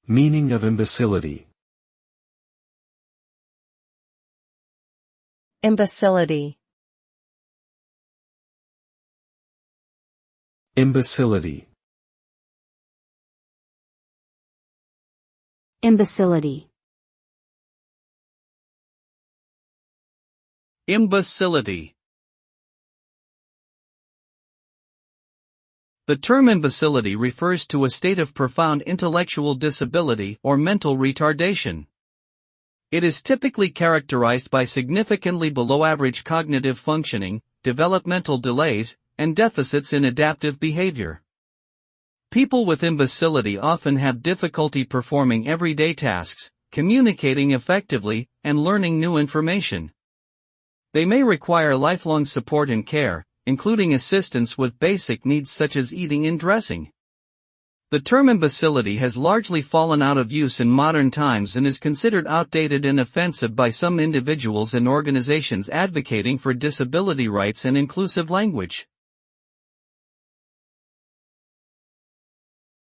Meaning of imbecility. Imbecility. Imbecility. Imbecility. Imbecility. The term imbecility refers to a state of profound intellectual disability or mental retardation. It is typically characterized by significantly below-average cognitive functioning, developmental delays, and deficits in adaptive behavior. People with imbecility often have difficulty performing everyday tasks, communicating effectively, and learning new information. They may require lifelong support and care, including assistance with basic needs such as eating and dressing. The term imbecility has largely fallen out of use in modern times and is considered outdated and offensive by some individuals and organizations advocating for disability rights and inclusive language.